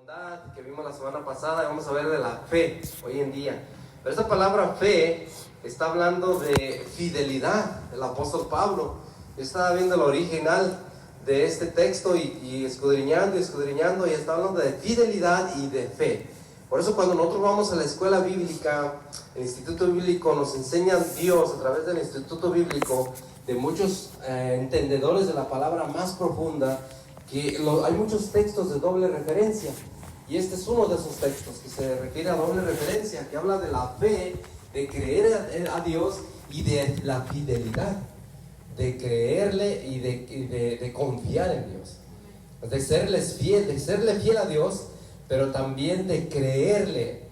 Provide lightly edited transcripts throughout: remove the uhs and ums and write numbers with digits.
bondad que vimos la semana pasada y vamos a ver de la fe hoy en día. Pero esta palabra fe está hablando de fidelidad. El apóstol Pablo, yo estaba viendo el original de este texto y escudriñando y está hablando de fidelidad y de fe. Por eso cuando nosotros vamos a la escuela bíblica, el instituto bíblico, nos enseña Dios a través del instituto bíblico de muchos entendedores de la palabra más profunda, que hay muchos textos de doble referencia, y este es uno de esos textos que se refiere a doble referencia, que habla de la fe, de creer a Dios y de la fidelidad, de creerle y de confiar en Dios, de serle fiel a Dios, pero también de creerle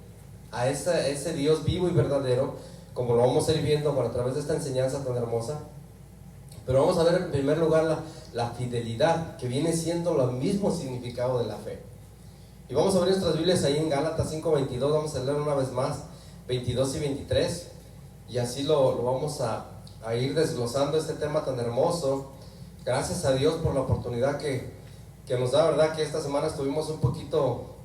a ese Dios vivo y verdadero, como lo vamos a ir viendo a través de esta enseñanza tan hermosa. Pero vamos a ver en primer lugar la fidelidad, que viene siendo el mismo significado de la fe. Y vamos a ver nuestras Biblias ahí en Gálatas 5:22, vamos a leer una vez más 22 y 23, y así lo vamos a ir desglosando este tema tan hermoso. Gracias a Dios por la oportunidad que nos da, verdad que esta semana estuvimos un poquito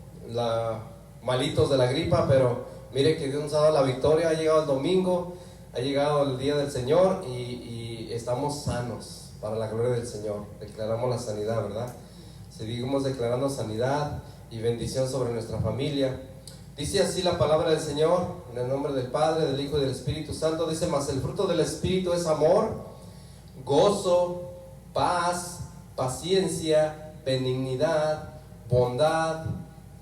malitos de la gripa, pero mire que Dios nos ha dado la victoria. Ha llegado el domingo, ha llegado el día del Señor y estamos sanos para la gloria del Señor. Declaramos la sanidad, ¿verdad? Seguimos declarando sanidad y bendición sobre nuestra familia. Dice así la palabra del Señor, en el nombre del Padre, del Hijo y del Espíritu Santo. Dice: mas el fruto del Espíritu es amor, gozo, paz, paciencia, benignidad, bondad,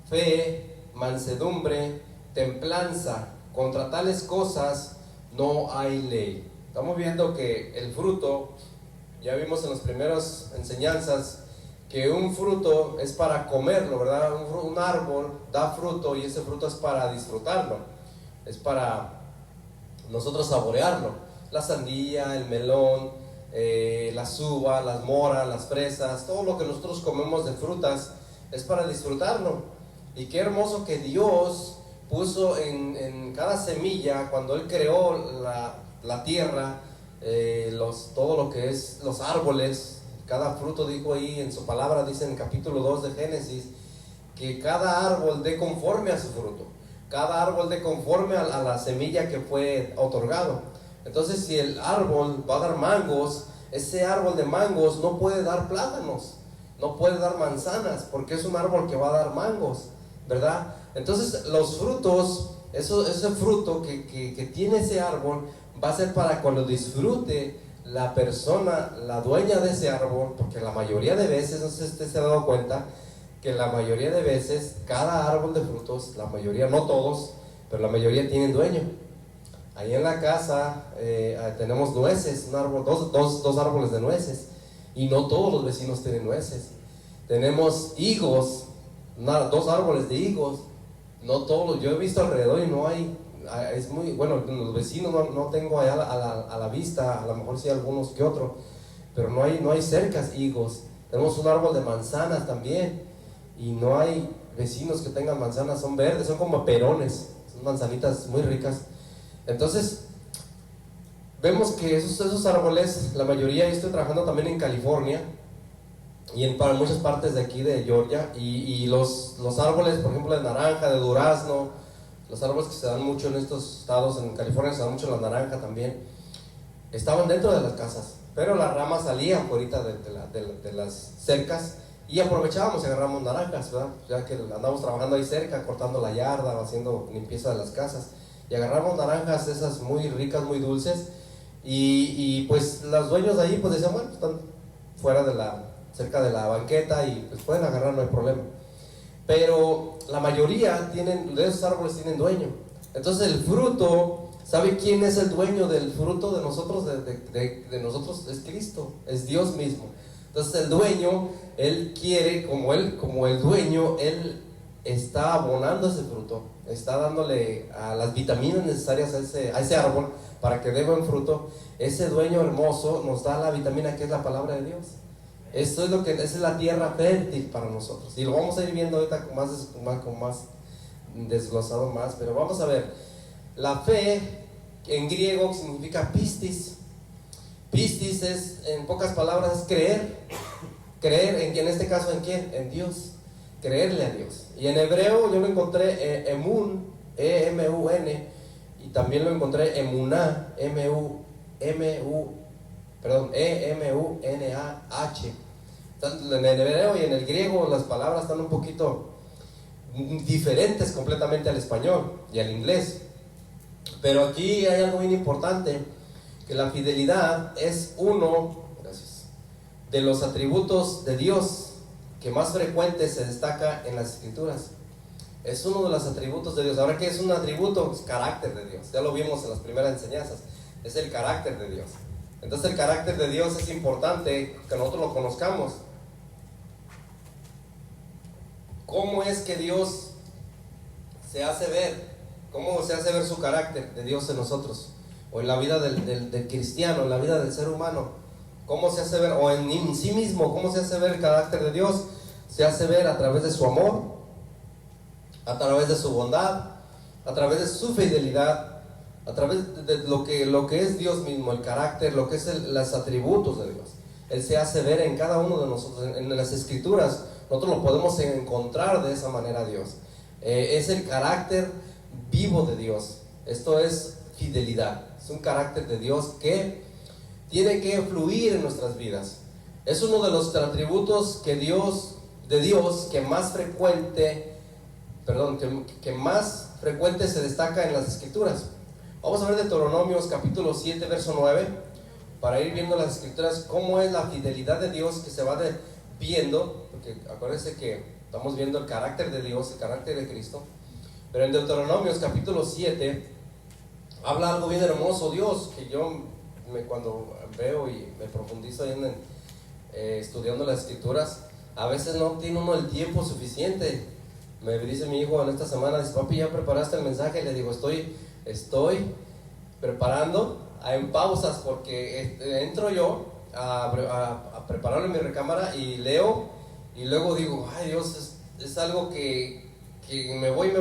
fe, mansedumbre, templanza. Contra tales cosas no hay ley. Estamos viendo que el fruto, ya vimos en las primeras enseñanzas, que un fruto es para comerlo, ¿verdad? Un árbol da fruto y ese fruto es para disfrutarlo, es para nosotros saborearlo. La sandía, el melón, las uvas, las moras, las fresas, todo lo que nosotros comemos de frutas es para disfrutarlo. Y qué hermoso que Dios puso en cada semilla, cuando Él creó la tierra, todo lo que es los árboles, cada fruto, dijo ahí en su palabra, dice en el capítulo 2 de Génesis, que cada árbol dé conforme a su fruto, cada árbol dé conforme a la semilla que fue otorgado. Entonces, si el árbol va a dar mangos, ese árbol de mangos no puede dar plátanos, no puede dar manzanas, porque es un árbol que va a dar mangos, ¿verdad? Entonces los frutos, ese fruto que tiene ese árbol, va a ser para cuando disfrute la persona, la dueña de ese árbol, porque la mayoría de veces, no sé si usted se ha dado cuenta, que la mayoría de veces, cada árbol de frutos, la mayoría, no todos, pero la mayoría tienen dueño. Ahí en la casa tenemos nueces, un árbol, dos árboles de nueces, y no todos los vecinos tienen nueces. Tenemos higos, dos árboles de higos, no todos, yo he visto alrededor y no hay. Es muy bueno, los vecinos no tengo allá a la vista, a lo mejor sí algunos que otros, pero no hay cercas higos. Tenemos un árbol de manzanas también, y no hay vecinos que tengan manzanas, son verdes, son como perones, son manzanitas muy ricas. Entonces, vemos que esos árboles, la mayoría, yo estoy trabajando también en California, y para muchas partes de aquí de Georgia, y los árboles, por ejemplo, de naranja, de durazno, los árboles que se dan mucho en estos estados, en California se da mucho la naranja también, estaban dentro de las casas, pero las ramas salían por ahorita de las cercas, y aprovechábamos y agarramos naranjas, ¿verdad? Ya que andamos trabajando ahí cerca, cortando la yarda, haciendo limpieza de las casas, y agarramos naranjas esas muy ricas, muy dulces, y pues los dueños de ahí pues decían, bueno, están cerca de la banqueta, y pues pueden agarrar, no hay problema. Pero la mayoría de esos árboles tienen dueño. Entonces el fruto, ¿sabe quién es el dueño del fruto de nosotros? De nosotros es Cristo, es Dios mismo. Entonces el dueño, Él quiere, como el dueño, Él está abonando ese fruto, está dándole a las vitaminas necesarias a ese árbol para que dé buen fruto. Ese dueño hermoso nos da la vitamina que es la palabra de Dios. Esto es esa es la tierra fértil para nosotros, y lo vamos a ir viendo ahorita con más desglosado más, pero vamos a ver. La fe en griego significa pistis. Pistis es, en pocas palabras, es creer en que, en este caso, ¿en quién? En Dios. creerle a Dios. Y en hebreo yo lo encontré emun, E-M-U-N, y también lo encontré emuná, E-M-U-N-A-H. En el hebreo y en el griego las palabras están un poquito diferentes completamente al español y al inglés. Pero aquí hay algo bien importante, que la fidelidad es uno, gracias, de los atributos de Dios que más frecuente se destaca en las Escrituras. Es uno de los atributos de Dios. Ahora, ¿qué es un atributo? Es carácter de Dios. Ya lo vimos en las primeras enseñanzas. Es el carácter de Dios. Entonces el carácter de Dios es importante que nosotros lo conozcamos. ¿Cómo es que Dios se hace ver? ¿Cómo se hace ver su carácter de Dios en nosotros? O en la vida del cristiano, en la vida del ser humano. ¿Cómo se hace ver? O en sí mismo, ¿cómo se hace ver el carácter de Dios? Se hace ver a través de su amor, a través de su bondad, a través de su fidelidad, a través de lo que es Dios mismo, el carácter, lo que es los atributos de Dios. Él se hace ver en cada uno de nosotros. En las Escrituras nosotros lo podemos encontrar de esa manera a Dios. Es el carácter vivo de Dios. Esto es fidelidad. Es un carácter de Dios que tiene que fluir en nuestras vidas. Es uno de los atributos de Dios que más frecuente se destaca en las Escrituras. Vamos a ver Deuteronomios capítulo 7 verso 9, para ir viendo las Escrituras cómo es la fidelidad de Dios que se va viendo, porque acuérdense que estamos viendo el carácter de Dios, el carácter de Cristo. Pero en Deuteronomios capítulo 7 habla algo bien hermoso Dios, que cuando veo y me profundizo estudiando las Escrituras, a veces no tiene uno el tiempo suficiente. Me dice mi hijo en esta semana, dice: papi, ¿ya preparaste el mensaje? Le digo, estoy preparando en pausas, porque entro yo a prepararlo en mi recámara y leo, y luego digo, ay Dios, es algo que me voy,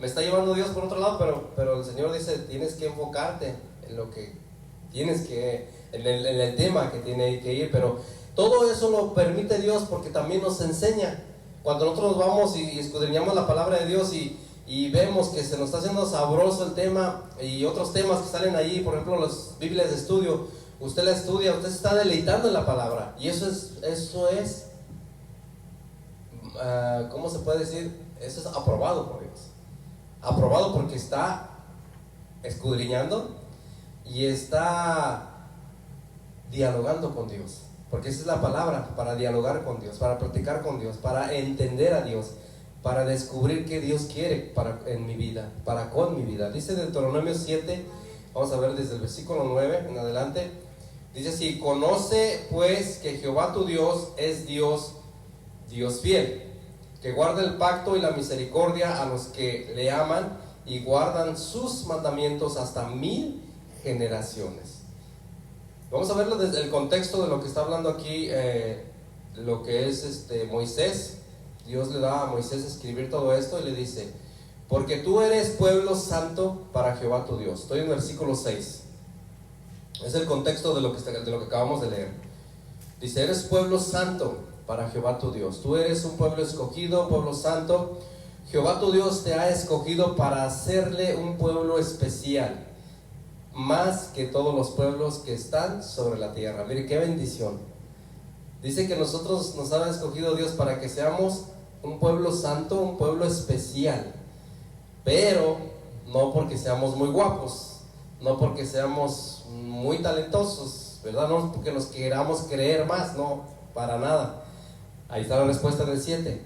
me está llevando Dios por otro lado, pero el Señor dice, tienes que enfocarte en lo que tienes que, en el tema que tiene que ir. Pero todo eso lo permite Dios porque también nos enseña. Cuando nosotros vamos y escudriñamos la palabra de Dios y vemos que se nos está haciendo sabroso el tema y otros temas que salen ahí, por ejemplo las Biblias de estudio, usted la estudia, usted se está deleitando en la palabra, y eso es ¿cómo se puede decir? Eso es aprobado por Dios, aprobado porque está escudriñando y está dialogando con Dios. Porque esa es la palabra, para dialogar con Dios, para platicar con Dios, para entender a Dios, para descubrir qué Dios quiere en mi vida, con mi vida. Dice Deuteronomio 7, vamos a ver desde el versículo 9 en adelante. Dice así: conoce pues que Jehová tu Dios es Dios fiel, que guarda el pacto y la misericordia a los que le aman y guardan sus mandamientos hasta 1000 generaciones. Vamos a verlo desde el contexto de lo que está hablando aquí, lo que es Moisés. Dios le da a Moisés escribir todo esto y le dice: porque tú eres pueblo santo para Jehová tu Dios. Estoy en el versículo 6. Es el contexto de lo que acabamos de leer. Dice: eres pueblo santo para Jehová tu Dios. Tú eres un pueblo escogido, pueblo santo. Jehová tu Dios te ha escogido para hacerle un pueblo especial, más que todos los pueblos que están sobre la tierra. Mire qué bendición. Dice que nosotros nos ha escogido Dios para que seamos un pueblo santo, un pueblo especial, pero no porque seamos muy guapos, no porque seamos muy talentosos, ¿verdad? No porque nos queramos creer más, no, para nada. Ahí está la respuesta del 7.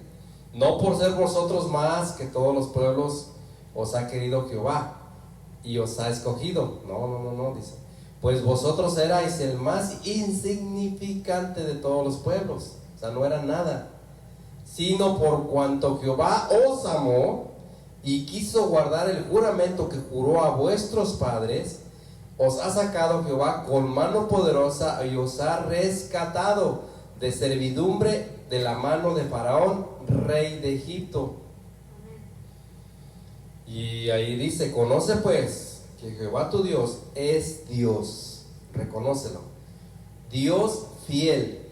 No por ser vosotros más que todos los pueblos os ha querido Jehová y os ha escogido. No, dice: pues vosotros erais el más insignificante de todos los pueblos. O sea, no era nada, sino por cuanto Jehová os amó y quiso guardar el juramento que juró a vuestros padres, os ha sacado Jehová con mano poderosa y os ha rescatado de servidumbre de la mano de Faraón, rey de Egipto. Y ahí dice: conoce pues que Jehová tu Dios es Dios. Reconócelo. Dios fiel,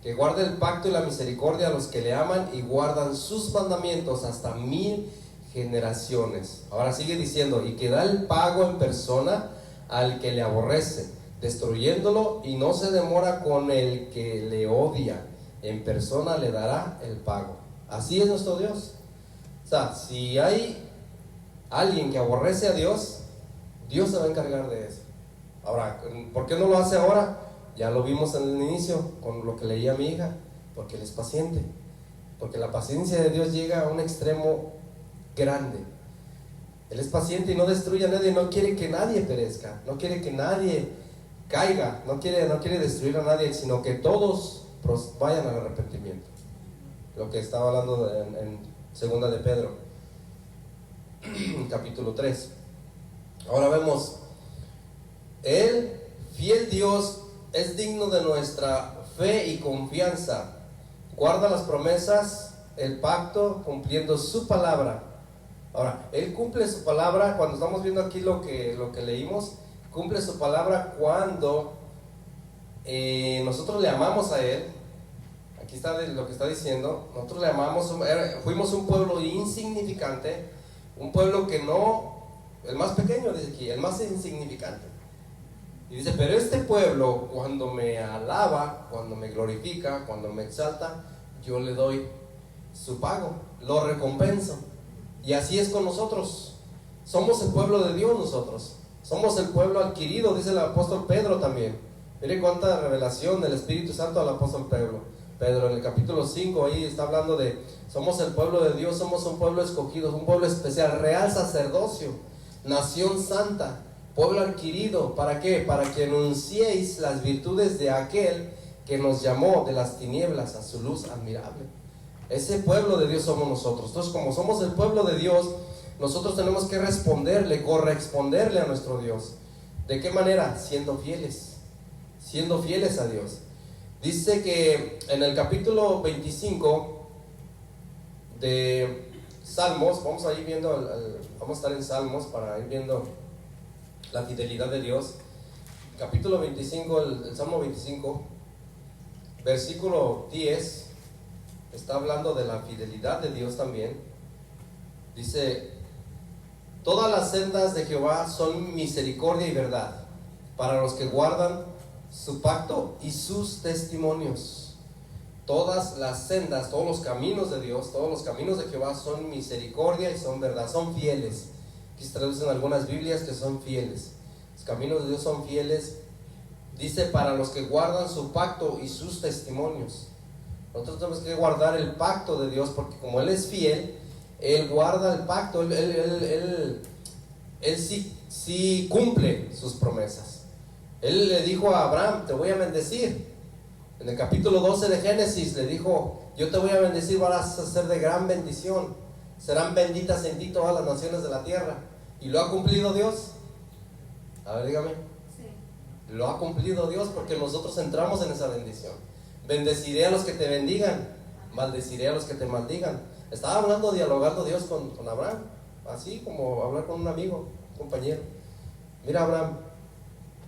que guarde el pacto y la misericordia a los que le aman y guardan sus mandamientos hasta 1000 generaciones. Ahora sigue diciendo, y que da el pago en persona al que le aborrece, destruyéndolo, y no se demora con el que le odia, en persona le dará el pago. Así es nuestro Dios. O sea, si hay alguien que aborrece a Dios, Dios se va a encargar de eso. Ahora, ¿por qué no lo hace ahora? Ya lo vimos en el inicio con lo que leía mi hija, porque Él es paciente, porque la paciencia de Dios llega a un extremo grande. Él es paciente y no destruye a nadie, no quiere que nadie perezca, no quiere que nadie caiga, no quiere destruir a nadie, sino que todos vayan al arrepentimiento. Lo que estaba hablando en segunda de Pedro, capítulo 3. Ahora vemos, el fiel Dios es digno de nuestra fe y confianza, guarda las promesas, el pacto, cumpliendo su palabra. Ahora, Él cumple su palabra. Cuando estamos viendo aquí lo que leímos, cumple su palabra cuando nosotros le amamos a Él. Aquí está lo que está diciendo, nosotros le amamos, fuimos un pueblo insignificante, un pueblo que no, el más pequeño, dice aquí, el más insignificante. Y dice, pero este pueblo, cuando me alaba, cuando me glorifica, cuando me exalta, yo le doy su pago, lo recompenso. Y así es con nosotros. Somos el pueblo de Dios nosotros. Somos el pueblo adquirido, dice el apóstol Pedro también. Mire cuánta revelación del Espíritu Santo al apóstol Pedro. En el capítulo 5, ahí está hablando de, somos el pueblo de Dios, somos un pueblo escogido, un pueblo especial, real sacerdocio, nación santa, pueblo adquirido. ¿Para qué? Para que anunciéis las virtudes de aquel que nos llamó de las tinieblas a su luz admirable. Ese pueblo de Dios somos nosotros. Entonces, como somos el pueblo de Dios, nosotros tenemos que corresponderle a nuestro Dios. ¿De qué manera? Siendo fieles a Dios. Dice que en el capítulo 25 de Salmos, vamos a ir viendo, vamos a estar en Salmos para ir viendo la fidelidad de Dios. Capítulo 25, el Salmo 25, versículo 10, está hablando de la fidelidad de Dios también. Dice, todas las sendas de Jehová son misericordia y verdad para los que guardan su pacto y sus testimonios. Todas las sendas, todos los caminos de Dios, todos los caminos de Jehová son misericordia y son verdad, son fieles. Aquí se traducen algunas Biblias que son fieles. Los caminos de Dios son fieles. Dice, para los que guardan su pacto y sus testimonios. Nosotros tenemos que guardar el pacto de Dios, porque como Él es fiel, Él guarda el pacto. Él sí cumple sus promesas. Él le dijo a Abraham, te voy a bendecir. En el capítulo 12 de Génesis le dijo, yo te voy a bendecir, vas a ser de gran bendición, serán benditas en ti todas las naciones de la tierra. ¿Y lo ha cumplido Dios? A ver, dígame. Sí. Lo ha cumplido Dios, porque nosotros entramos en esa bendición. Bendeciré a los que te bendigan, maldeciré a los que te maldigan. Estaba dialogando Dios con Abraham, así como hablar con un amigo, un compañero. Mira, Abraham,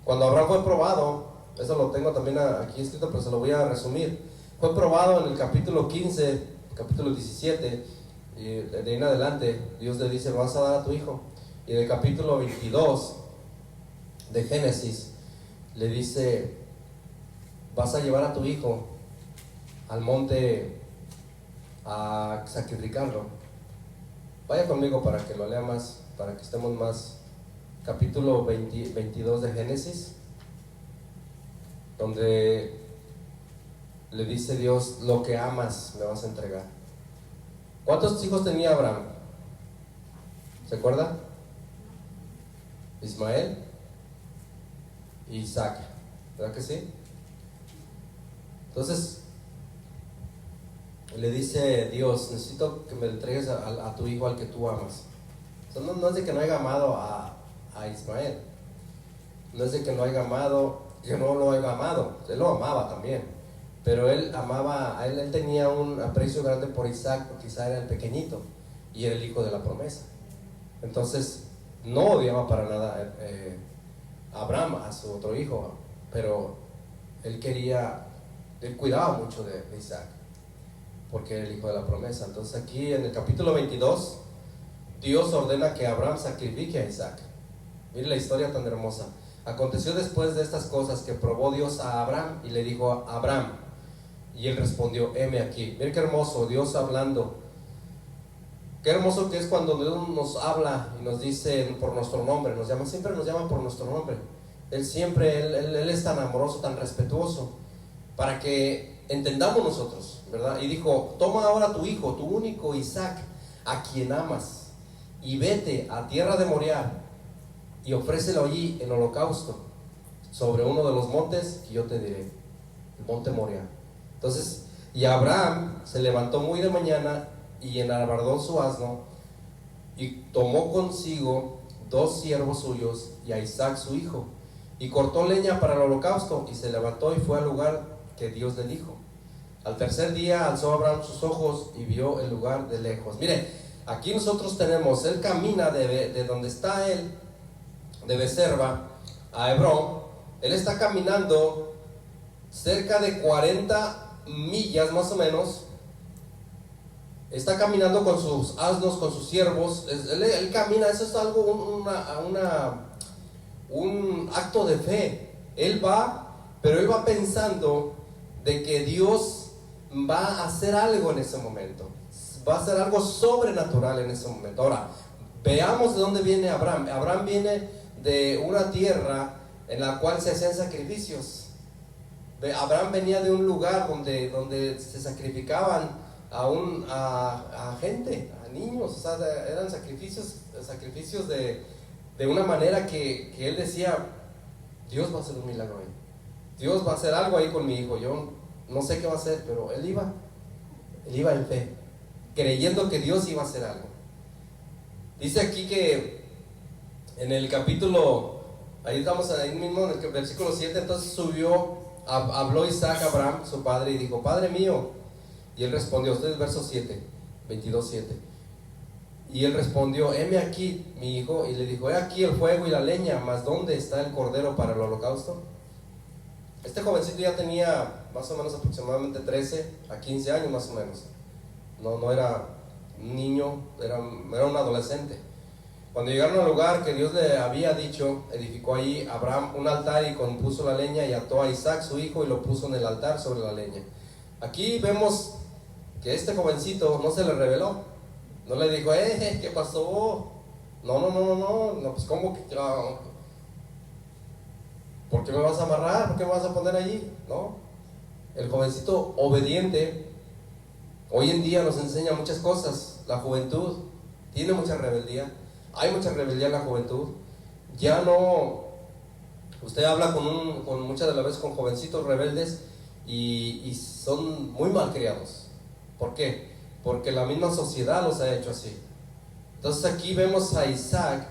cuando Abraham fue probado, eso lo tengo también aquí escrito, pero se lo voy a resumir. Fue probado en el capítulo 15, capítulo 17, y de ahí en adelante, Dios le dice, vas a dar a tu hijo. Y en el capítulo 22 de Génesis, le dice, vas a llevar a tu hijo al monte a sacrificarlo. Vaya conmigo para que lo lea más, para que estemos más. Capítulo 22 de Génesis, donde le dice Dios, lo que amas me vas a entregar. ¿Cuántos hijos tenía Abraham? ¿Se acuerda? Ismael y Isaac, ¿verdad que sí? Entonces le dice Dios, necesito que me entregues a tu hijo al que tú amas. O sea, no es de que no haya amado a Ismael, no es de que no haya amado, que no lo haya amado, él lo amaba también, pero él amaba a él tenía un aprecio grande por Isaac, porque Isaac era el pequeñito y era el hijo de la promesa. Entonces no odiaba para nada a Abraham, a su otro hijo, pero él quería Él cuidaba mucho de Isaac, porque era el hijo de la promesa. Entonces aquí en el capítulo 22, Dios ordena que Abraham sacrifique a Isaac. Mire la historia tan hermosa. Aconteció después de estas cosas que probó Dios a Abraham y le dijo a Abraham, y él respondió, heme aquí. Mire qué hermoso, Dios hablando. Qué hermoso que es cuando Dios nos habla y nos dice por nuestro nombre, nos llama, siempre nos llama por nuestro nombre. Él siempre, él es tan amoroso, tan respetuoso, para que entendamos nosotros, ¿verdad? Y dijo, toma ahora tu hijo, tu único Isaac, a quien amas, y vete a tierra de Moriah, y ofrécelo allí en holocausto, sobre uno de los montes que yo te diré, el monte Moriah. Entonces, y Abraham se levantó muy de mañana, y enalbardó su asno, y tomó consigo 2 siervos suyos, y a Isaac su hijo, y cortó leña para el holocausto, y se levantó y fue al lugar que Dios le dijo. Al tercer día alzó Abraham sus ojos y vio el lugar de lejos. Mire, aquí nosotros tenemos, él camina de donde está él, de Becerba a Hebrón. Él está caminando cerca de 40 millas más o menos. Está caminando con sus asnos, con sus siervos. Él camina, eso es algo, un acto de fe. Él va, pero él va pensando de que Dios va a hacer algo en ese momento. Va a hacer algo sobrenatural en ese momento. Ahora, veamos de dónde viene Abraham. Abraham viene de una tierra en la cual se hacían sacrificios. Abraham venía de un lugar donde se sacrificaban a gente, a niños. O sea, eran sacrificios de una manera que él decía, Dios va a hacer un milagro ahí, Dios va a hacer algo ahí con mi hijo. Yo no sé qué va a hacer, pero él iba en fe, creyendo que Dios iba a hacer algo. Dice aquí que en el capítulo, ahí estamos ahí mismo en el versículo 7, entonces habló Isaac a Abraham, su padre, y dijo, Padre mío. Y él respondió, usted es verso 7, 22:7. Y él respondió, heme aquí, mi hijo. Y le dijo, he aquí el fuego y la leña, mas ¿dónde está el cordero para el holocausto? Este jovencito ya tenía más o menos aproximadamente 13 a 15 años más o menos. No era un niño, era un adolescente. Cuando llegaron al lugar que Dios le había dicho, edificó allí Abraham un altar y compuso la leña, y ató a Isaac su hijo y lo puso en el altar sobre la leña. Aquí vemos que este jovencito no se le reveló, no le dijo, ¿qué pasó? No, pues ¿cómo que? ¿Por qué me vas a amarrar? ¿Por qué me vas a poner allí? No, el jovencito obediente. Hoy en día nos enseña muchas cosas. La juventud tiene mucha rebeldía, hay mucha rebeldía en la juventud. Ya no, usted habla con muchas de las veces con jovencitos rebeldes y son muy mal criados. ¿Por qué? Porque la misma sociedad los ha hecho así. Entonces aquí vemos a Isaac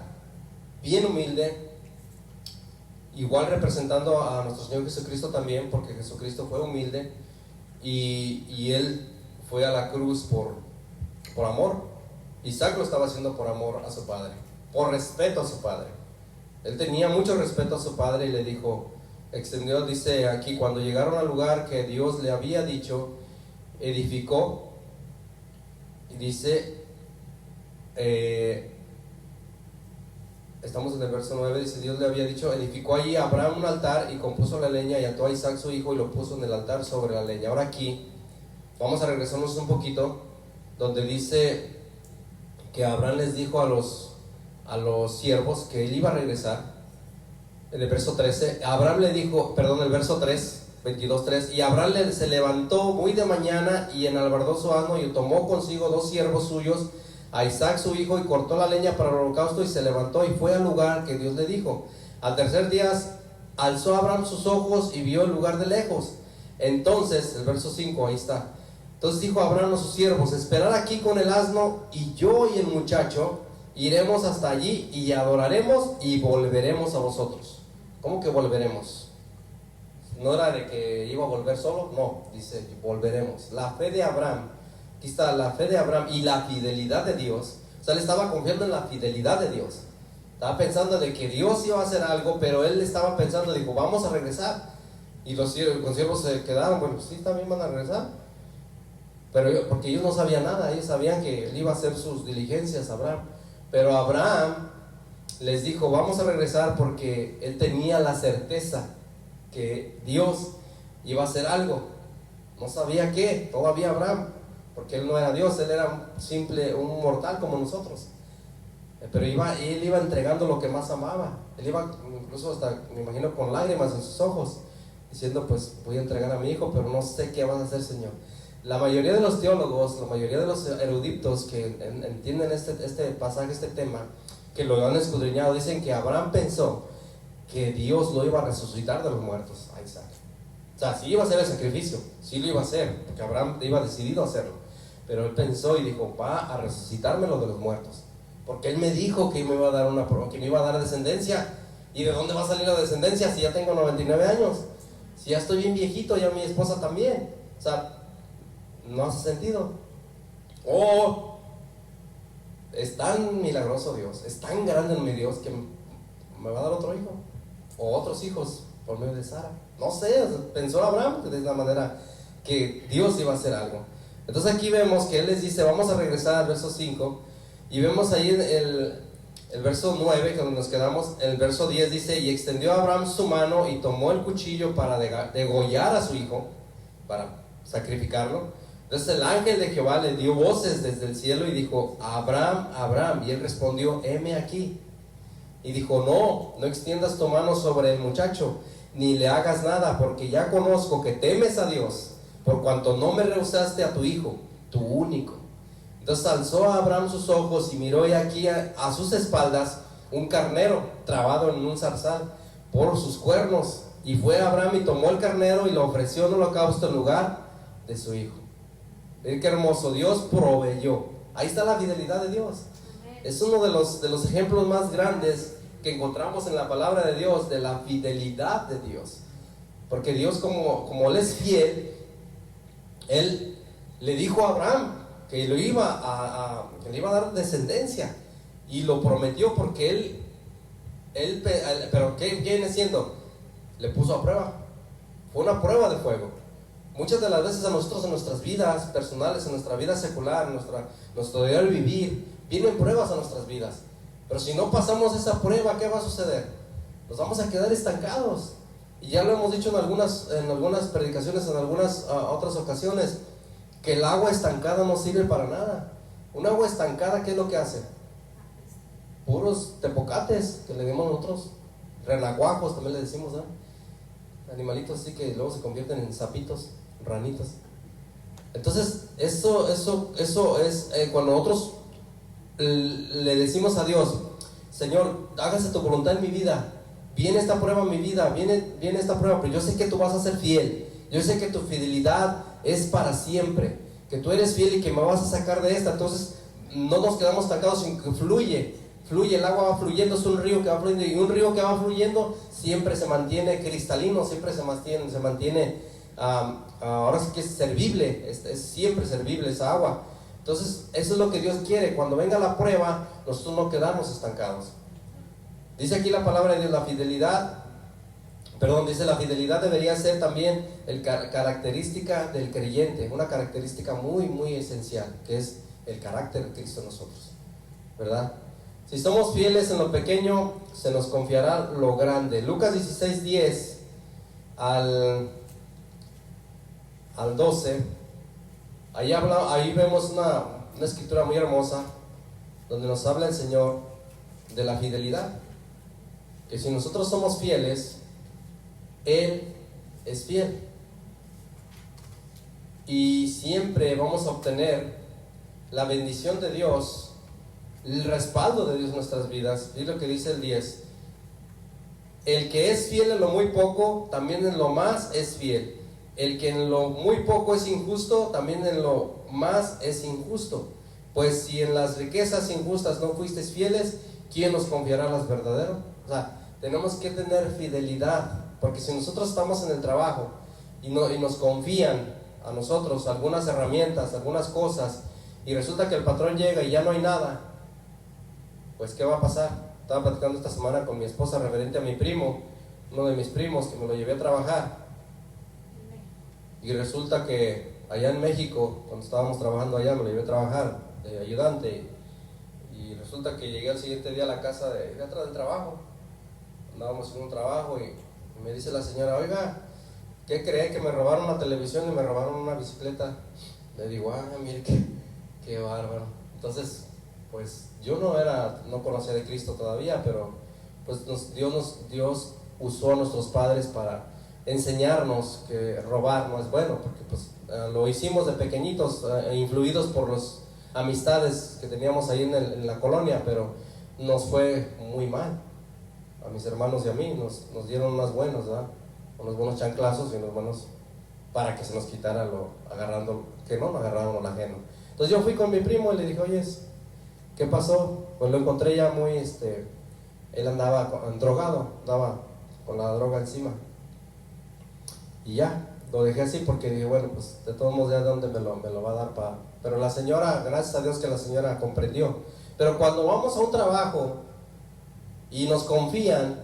bien humilde, igual representando a nuestro Señor Jesucristo también, porque Jesucristo fue humilde y él fue a la cruz por amor. Isaac lo estaba haciendo por amor a su padre, por respeto a su padre. Él tenía mucho respeto a su padre y le dijo, extendió, dice aquí, cuando llegaron al lugar que Dios le había dicho, edificó, y dice, estamos en el verso 9, dice, Dios le había dicho, edificó allí a Abraham un altar y compuso la leña, y ató a Isaac su hijo y lo puso en el altar sobre la leña. Ahora aquí, vamos a regresarnos un poquito, donde dice que Abraham les dijo a los siervos que él iba a regresar. En el verso 13, Abraham le dijo, el verso 3, 22:3, y Abraham se levantó muy de mañana y enalbardó su asno y tomó consigo 2 siervos suyos, a Isaac su hijo, y cortó la leña para el holocausto, y se levantó y fue al lugar que Dios le dijo. Al tercer día alzó Abraham sus ojos y vio el lugar de lejos. Entonces, el verso 5, ahí está. Entonces dijo Abraham a sus siervos, esperad aquí con el asno, y yo y el muchacho iremos hasta allí y adoraremos y volveremos a vosotros. ¿Cómo que volveremos? No era de que iba a volver solo, no, dice volveremos. La fe de Abraham, aquí está la fe de Abraham y la fidelidad de Dios. O sea, él estaba confiando en la fidelidad de Dios. Estaba pensando de que Dios iba a hacer algo, pero él estaba pensando, dijo, vamos a regresar. Y los consiervos se quedaron, bueno, sí, también van a regresar. Pero porque ellos no sabían nada, ellos sabían que él iba a hacer sus diligencias, Abraham. Pero Abraham les dijo, vamos a regresar, porque él tenía la certeza que Dios iba a hacer algo. No sabía qué, todavía Abraham, porque él no era Dios, él era un mortal como nosotros. Pero él iba entregando lo que más amaba. Él iba incluso hasta, me imagino, con lágrimas en sus ojos, diciendo, pues voy a entregar a mi hijo, pero no sé qué vas a hacer, Señor. La mayoría de los teólogos, la mayoría de los eruditos que entienden este pasaje, este tema, que lo han escudriñado, dicen que Abraham pensó que Dios lo iba a resucitar de los muertos a Isaac. O sea, sí iba a hacer el sacrificio, sí lo iba a hacer, porque Abraham iba decidido a hacerlo. Pero él pensó y dijo, va a resucitármelo de los muertos, porque él me dijo que me iba a dar que me iba a dar descendencia. ¿Y de dónde va a salir la descendencia si ya tengo 99 años? Si ya estoy bien viejito, ya mi esposa también. O sea, no hace sentido. O es tan milagroso Dios, es tan grande mi Dios, que me va a dar otro hijo, o otros hijos por medio de Sara. No sé, pensó Abraham de la manera que Dios iba a hacer algo. Entonces aquí vemos que él les dice, vamos a regresar al verso 5, y vemos ahí el verso 9, que donde nos quedamos. El verso 10 dice, y extendió Abraham su mano y tomó el cuchillo para degollar a su hijo, para sacrificarlo. Entonces el ángel de Jehová le dio voces desde el cielo y dijo, Abraham, Abraham. Y él respondió, heme aquí. Y dijo, no extiendas tu mano sobre el muchacho, ni le hagas nada, porque ya conozco que temes a Dios, por cuanto no me rehusaste a tu hijo, tu único. Entonces alzó a Abraham sus ojos y miró, y aquí a sus espaldas un carnero trabado en un zarzal por sus cuernos. Y fue Abraham y tomó el carnero y lo ofreció en holocausto en lugar de su hijo. Miren qué hermoso, Dios proveyó. Ahí está la fidelidad de Dios. Es uno de los ejemplos más grandes que encontramos en la palabra de Dios, de la fidelidad de Dios. Porque Dios, como Él es fiel, Él le dijo a Abraham que le iba a dar descendencia, y lo prometió, porque pero ¿qué viene siendo? Le puso a prueba. Fue una prueba de fuego. Muchas de las veces a nosotros, en nuestras vidas personales, en nuestra vida secular, en nuestro diario vivir, vienen pruebas a nuestras vidas. Pero si no pasamos esa prueba, ¿qué va a suceder? Nos vamos a quedar estancados. Y ya lo hemos dicho en algunas predicaciones, en algunas otras ocasiones, que el agua estancada no sirve para nada. Un agua estancada, ¿qué es lo que hace? Puros tepocates, que le dimos nosotros, renacuajos también le decimos, ¿eh? Animalitos así que luego se convierten en sapitos, ranitas. Entonces eso es cuando nosotros le decimos a Dios, Señor, hágase tu voluntad en mi vida. Viene esta prueba en mi vida, viene esta prueba, pero yo sé que tú vas a ser fiel. Yo sé que tu fidelidad es para siempre, que tú eres fiel y que me vas a sacar de esta. Entonces no nos quedamos estancados, sino que fluye, el agua va fluyendo, es un río que va fluyendo, y un río que va fluyendo siempre se mantiene cristalino, siempre se mantiene ahora sí que es servible, es siempre servible esa agua. Entonces eso es lo que Dios quiere. Cuando venga la prueba, nosotros no quedamos estancados. Dice aquí la palabra de Dios, la fidelidad debería ser también característica del creyente, una característica muy, muy esencial, que es el carácter de Cristo en nosotros, ¿verdad? Si somos fieles en lo pequeño, se nos confiará lo grande. Lucas 16:10 al 12, ahí vemos una escritura muy hermosa, donde nos habla el Señor de la fidelidad. Que si nosotros somos fieles, Él es fiel, y siempre vamos a obtener la bendición de Dios, el respaldo de Dios en nuestras vidas. Y lo que dice el 10: el que es fiel en lo muy poco, también en lo más es fiel. El que en lo muy poco es injusto, también en lo más es injusto. Pues si en las riquezas injustas no fuisteis fieles, ¿quién os confiará las verdaderas? O sea, tenemos que tener fidelidad, porque si nosotros estamos en el trabajo y nos confían a nosotros algunas herramientas, algunas cosas, y resulta que el patrón llega y ya no hay nada, pues ¿qué va a pasar? Estaba platicando esta semana con mi esposa referente a mi primo, uno de mis primos, que me lo llevé a trabajar. Y resulta que allá en México, cuando estábamos trabajando allá, me lo llevé a trabajar de ayudante. Y resulta que llegué al siguiente día a la casa de atrás del trabajo. Andábamos en un trabajo y me dice la señora, oiga, ¿qué cree? Que me robaron la televisión y me robaron una bicicleta. Le digo, mire qué bárbaro. Entonces, pues yo no conocía de Cristo todavía, pero pues Dios usó a nuestros padres para enseñarnos que robar no es bueno, porque pues lo hicimos de pequeñitos, influidos por las amistades que teníamos ahí en la colonia, pero nos fue muy mal. A mis hermanos y a mí nos dieron unas buenas, ¿verdad? Unos buenos chanclazos y unos buenos para que se nos quitara que no agarrábamos lo ajeno. Entonces yo fui con mi primo y le dije, oye, ¿qué pasó? Pues lo encontré ya muy, él andaba drogado, andaba con la droga encima. Y ya, lo dejé así porque dije, bueno, pues de todos modos ya de dónde me lo va a dar para... Pero la señora, gracias a Dios que la señora comprendió. Pero cuando vamos a un trabajo y nos confían,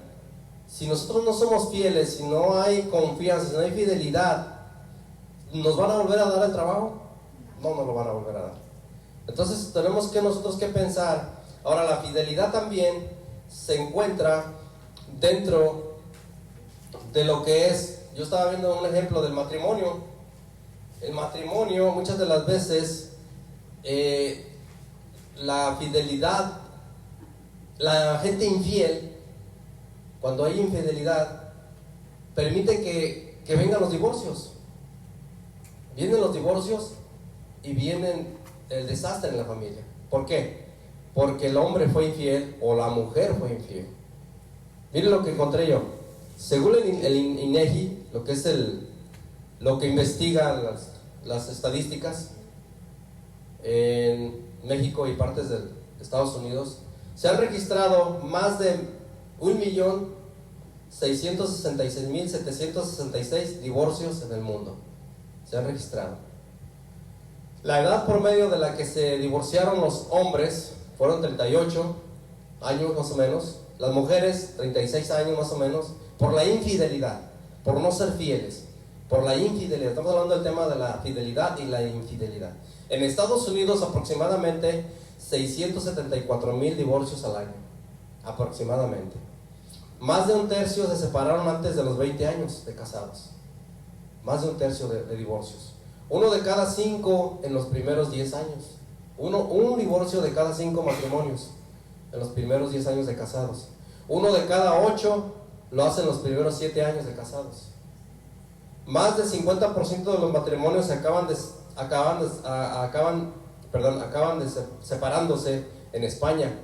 si nosotros no somos fieles, si no hay confianza, si no hay fidelidad, ¿nos van a volver a dar el trabajo? No nos lo van a volver a dar. Entonces tenemos que nosotros que pensar. Ahora, la fidelidad también se encuentra dentro de lo que es... Yo estaba viendo un ejemplo del matrimonio. El matrimonio, muchas de las veces, la fidelidad, la gente infiel, cuando hay infidelidad, permite que vengan los divorcios. Vienen los divorcios y vienen el desastre en la familia. ¿Por qué? Porque el hombre fue infiel o la mujer fue infiel. Miren lo que encontré yo. Según el INEGI, lo que es lo que investiga las estadísticas en México y partes de Estados Unidos, se han registrado más de 1.666.766 divorcios en el mundo. Se han registrado. La edad promedio de la que se divorciaron los hombres fueron 38 años más o menos, las mujeres 36 años más o menos, por la infidelidad, por no ser fieles, por la infidelidad. Estamos hablando del tema de la fidelidad y la infidelidad. En Estados Unidos aproximadamente 674,000 divorcios al año, aproximadamente. Más de un tercio se separaron antes de los 20 años de casados. Más de un tercio de divorcios. 1 de cada 5 en los primeros 10 años. Un divorcio de cada 5 matrimonios en los primeros 10 años de casados. 1 de cada 8 lo hacen los primeros 7 años de casados. Más del 50% de los matrimonios acaban separándose en España,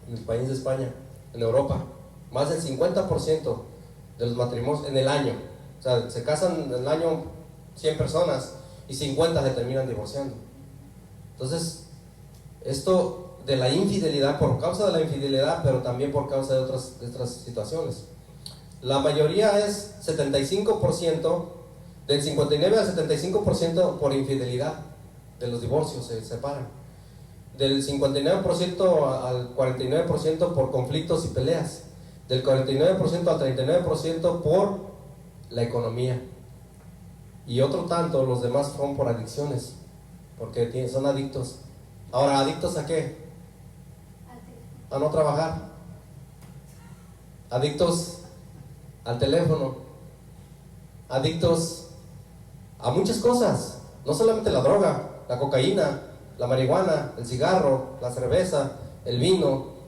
en el país de España, en Europa. Más del 50% de los matrimonios en el año. O sea, se casan en el año 100 personas y 50 se terminan divorciando. Entonces, esto de la infidelidad, por causa de la infidelidad, pero también por causa de otras situaciones. La mayoría es 75%, del 59 al 75% por infidelidad de los divorcios se separan. Del 59% al 49% por conflictos y peleas. Del 49% al 39% por la economía. Y otro tanto, los demás son por adicciones, porque son adictos. Ahora, ¿adictos a qué? A no trabajar. Adictos al teléfono. Adictos a muchas cosas. No solamente la droga, la cocaína, la marihuana, el cigarro, la cerveza, el vino.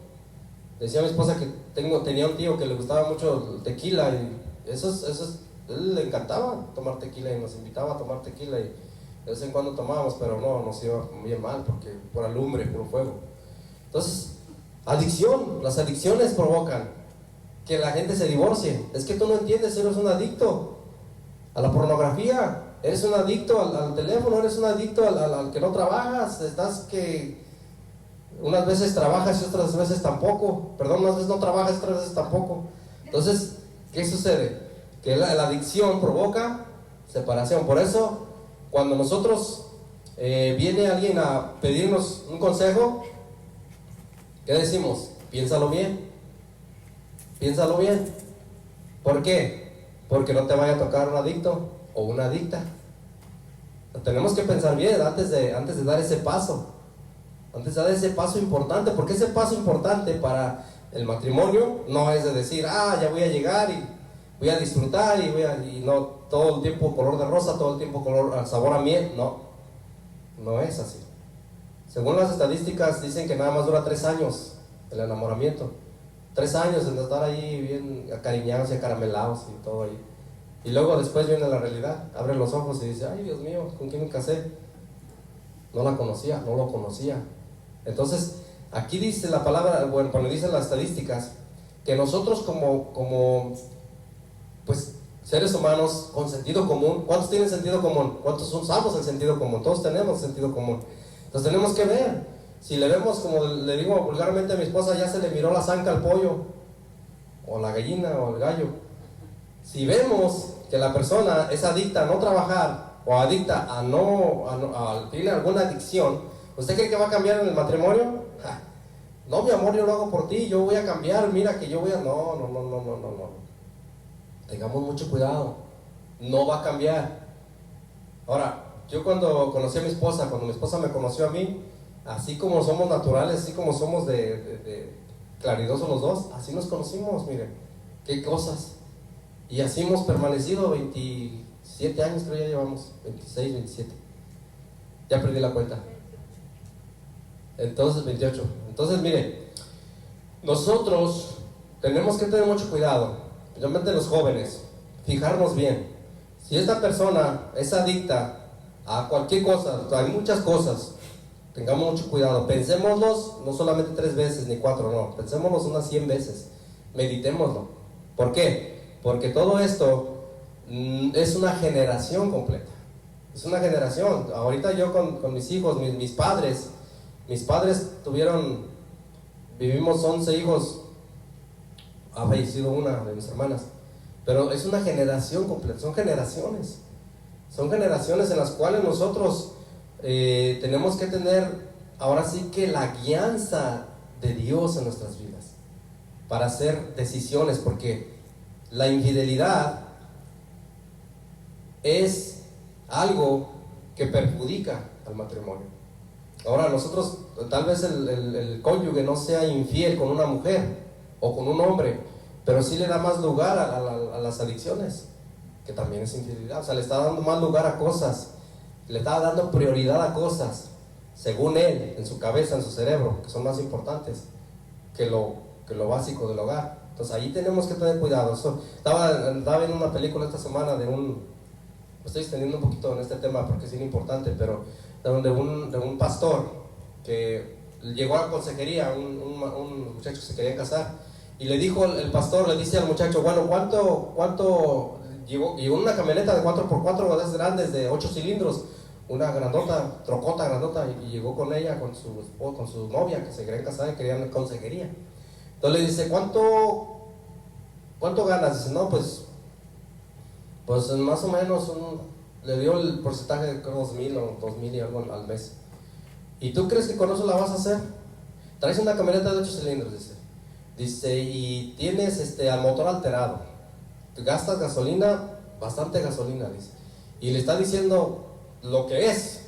Decía mi esposa que tenía un tío que le gustaba mucho el tequila y él le encantaba tomar tequila y nos invitaba a tomar tequila y de vez en cuando tomábamos, pero no, nos iba bien mal porque por alumbre, por fuego. Entonces, adicción, las adicciones provocan que la gente se divorcie. Es que tú no entiendes, eres un adicto a la pornografía, eres un adicto al teléfono, eres un adicto al que no trabajas, estás que unas veces trabajas y otras veces tampoco, unas veces no trabajas y otras veces tampoco. Entonces, ¿qué sucede? Que la adicción provoca separación. Por eso, cuando nosotros viene alguien a pedirnos un consejo, ¿qué decimos? Piénsalo bien. Piénsalo bien. ¿Por qué? Porque no te vaya a tocar un adicto. o una adicta. Tenemos que pensar bien antes de dar ese paso. Antes de dar ese paso importante, porque ese paso importante para el matrimonio no es de decir, ya voy a llegar y voy a disfrutar y no todo el tiempo color de rosa, todo el tiempo sabor a miel. No es así. Según las estadísticas dicen que nada más dura 3 años el enamoramiento. 3 años de estar ahí bien acariñados y acaramelados y todo ahí. Y luego después viene la realidad, abre los ojos y dice, ay Dios mío, ¿con quién me casé? No la conocía, no lo conocía. Entonces, aquí dice la palabra, bueno, cuando dicen las estadísticas, que nosotros como pues seres humanos con sentido común, ¿cuántos tienen sentido común? ¿Cuántos usamos el sentido común? Todos tenemos sentido común. Entonces tenemos que ver, si le vemos, como le digo vulgarmente a mi esposa, ya se le miró la zanca al pollo, o la gallina, o el gallo. Si vemos que la persona es adicta a no trabajar, o adicta tiene alguna adicción, ¿usted cree que va a cambiar en el matrimonio? No, mi amor, yo lo hago por ti, yo voy a cambiar, mira que yo voy a... No. Tengamos mucho cuidado, no va a cambiar. Ahora, yo cuando conocí a mi esposa, cuando mi esposa me conoció a mí, así como somos naturales, así como somos de claridosos los dos, así nos conocimos, miren, qué cosas. Y así hemos permanecido 27 años, creo ya llevamos, 26, 27. Ya perdí la cuenta. Entonces, 28. Entonces, miren, nosotros tenemos que tener mucho cuidado, especialmente los jóvenes, fijarnos bien. Si esta persona es adicta a cualquier cosa, hay muchas cosas, tengamos mucho cuidado, pensémoslos no solamente 3 veces ni 4, no, pensémoslos unas 100 veces, meditémoslo. ¿Por qué? Porque todo esto es una generación completa, es una generación. Ahorita yo con mis hijos, mis padres vivimos 11 hijos, ha fallecido una de mis hermanas, pero es una generación completa, son generaciones en las cuales nosotros tenemos que tener ahora sí que la guianza de Dios en nuestras vidas para hacer decisiones, porque la infidelidad es algo que perjudica al matrimonio. Ahora nosotros, tal vez el cónyuge no sea infiel con una mujer o con un hombre, pero sí le da más lugar a las adicciones, que también es infidelidad. O sea, le está dando más lugar a cosas, le está dando prioridad a cosas, según él, en su cabeza, en su cerebro, que son más importantes que lo básico del hogar. Entonces ahí tenemos que tener cuidado. Estaba viendo una película esta semana me estoy extendiendo un poquito en este tema porque es bien importante, pero de un pastor que llegó a la consejería, un muchacho que se quería casar, y le dijo el pastor, le dice al muchacho, bueno, ¿cuánto llegó una camioneta de 4x4 de esas grandes de 8 cilindros, una grandota, trocota grandota, y llegó con ella, con su novia, que se querían casar y querían consejería. Entonces le dice, ¿cuánto ganas? Dice, no, pues más o menos le dio el porcentaje de 2,000 o 2,000 y algo al mes. ¿Y tú crees que con eso la vas a hacer? Traes una camioneta de 8 cilindros, dice, y tienes al motor alterado, gastas gasolina, bastante gasolina, dice, y le está diciendo lo que es,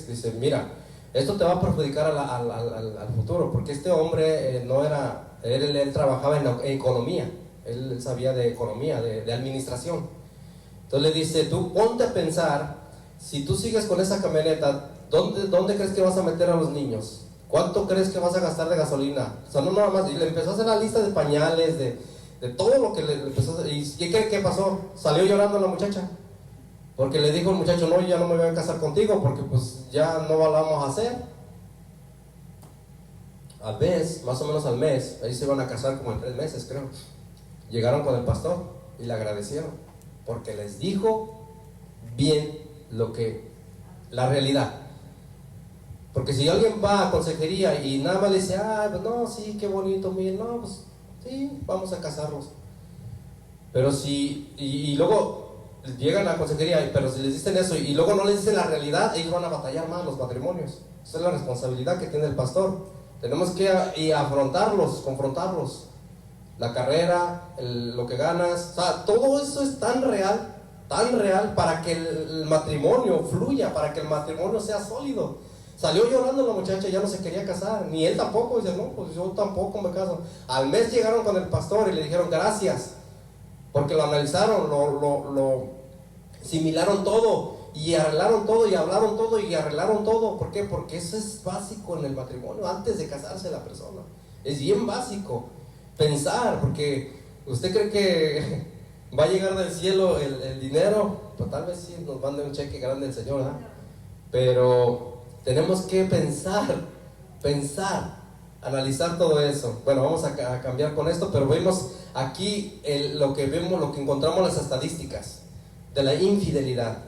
dice, mira, esto te va a perjudicar al futuro, porque este hombre él trabajaba en economía, él sabía de economía, de administración. Entonces le dice, tú ponte a pensar, si tú sigues con esa camioneta, ¿dónde crees que vas a meter a los niños? ¿Cuánto crees que vas a gastar de gasolina? O sea, no nada más. Y le empezó a hacer la lista de pañales, de todo lo que le empezó a hacer. ¿Y qué cree que pasó? Salió llorando la muchacha, porque le dijo el muchacho, no, yo ya no me voy a casar contigo, porque pues ya no lo vamos a hacer. Al mes, más o menos al mes, ahí se iban a casar como en 3 meses, creo. Llegaron con el pastor y le agradecieron, porque les dijo bien la realidad. Porque si alguien va a consejería y nada más le dice, pues no, sí, qué bonito, miren, no, pues sí, vamos a casarnos. Pero y luego llegan a la consejería, pero si les dicen eso y luego no les dicen la realidad, ellos van a batallar más los matrimonios. Esa es la responsabilidad que tiene el pastor. Tenemos que afrontarlos, confrontarlos. La carrera, lo que ganas, o sea, todo eso es tan real tan real para que el matrimonio fluya, para que el matrimonio sea sólido. Salió llorando la muchacha, ya no se quería casar, ni él tampoco. Dice, no, pues yo tampoco me caso. Al mes llegaron con el pastor y le dijeron gracias, porque lo analizaron, lo asimilaron todo, y arreglaron todo, y hablaron todo, y arreglaron todo. ¿Por qué? Porque eso es básico en el matrimonio, antes de casarse la persona. Es bien básico pensar, porque usted cree que va a llegar del cielo el dinero. Pues tal vez sí nos mande un cheque grande el Señor, ¿eh? Pero tenemos que pensar, analizar todo eso. Bueno, vamos a cambiar con esto, pero vemos aquí lo que encontramos en las estadísticas de la infidelidad.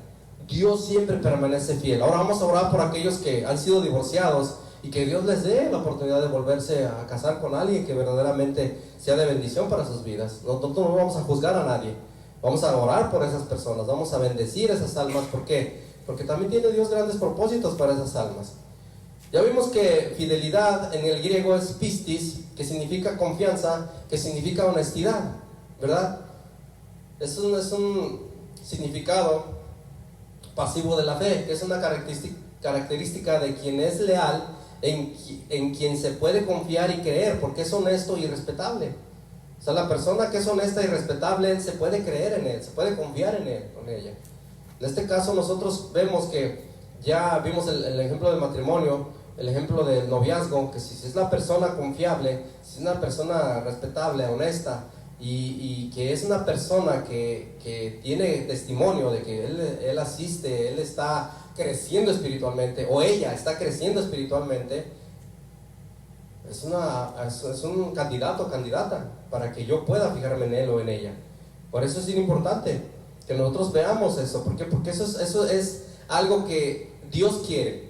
Dios siempre permanece fiel. Ahora vamos a orar por aquellos que han sido divorciados y que Dios les dé la oportunidad de volverse a casar con alguien que verdaderamente sea de bendición para sus vidas. Nosotros no vamos a juzgar a nadie, vamos a orar por esas personas, vamos a bendecir esas almas. ¿Por qué? Porque también tiene Dios grandes propósitos para esas almas. Ya vimos que fidelidad en el griego es pistis, que significa confianza, que significa honestidad, ¿verdad? Es un significado pasivo de la fe, que es una característica de quien es leal, en quien se puede confiar y creer, porque es honesto y respetable. O sea, la persona que es honesta y respetable, se puede creer en él, se puede confiar en él, en ella. En este caso nosotros vemos que ya vimos el ejemplo del matrimonio, el ejemplo del noviazgo, que si es una persona confiable, si es una persona respetable, honesta, y que es una persona que tiene testimonio de que él asiste, él está creciendo espiritualmente, o ella está creciendo espiritualmente, es un candidato o candidata para que yo pueda fijarme en él o en ella. Por eso es importante que nosotros veamos eso. ¿Por qué? Porque eso es algo que Dios quiere.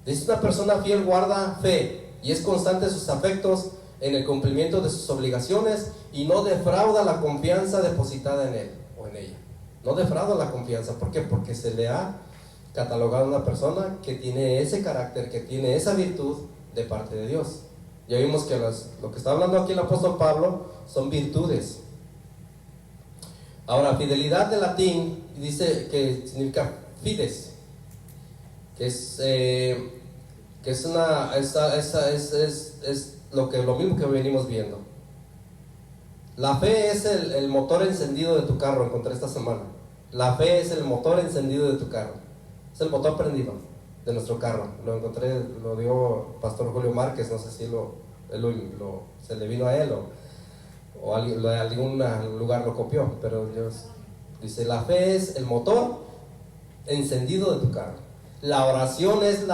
Es una persona fiel, guarda fe y es constante en sus afectos, en el cumplimiento de sus obligaciones, y no defrauda la confianza depositada en él o en ella. No defrauda la confianza. ¿Por qué? Porque se le ha catalogado a una persona que tiene ese carácter, que tiene esa virtud de parte de Dios. Ya vimos que lo que está hablando aquí el apóstol Pablo son virtudes. Ahora, fidelidad de latín dice que significa fides, que es lo mismo que venimos viendo. La fe es el motor encendido de tu carro. Encontré esta semana. La fe es el motor encendido de tu carro. Es el motor prendido de nuestro carro. Lo encontré, lo dio Pastor Julio Márquez. No sé si se le vino a él o algún lugar lo copió, pero Dios dice: la fe es el motor encendido de tu carro. La oración es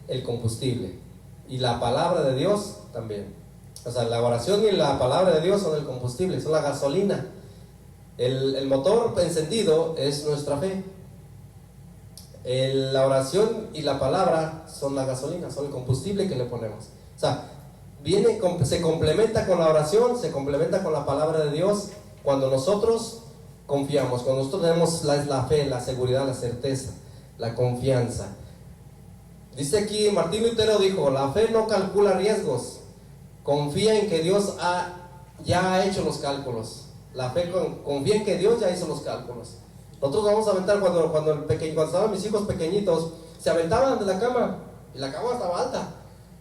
el combustible, y la palabra de Dios también. O sea, la oración y la palabra de Dios son el combustible, son la gasolina. El motor encendido es nuestra fe. La oración y la palabra son la gasolina, son el combustible que le ponemos. O sea, se complementa con la oración, se complementa con la palabra de Dios cuando nosotros confiamos, cuando nosotros tenemos la fe, la seguridad, la certeza, la confianza. Dice aquí, Martín Lutero dijo: la fe no calcula riesgos, confía en que Dios ya ha hecho los cálculos. La fe confía en que Dios ya hizo los cálculos. Nosotros vamos a aventar cuando estaban mis hijos pequeñitos, se aventaban de la cama, y la cama estaba alta,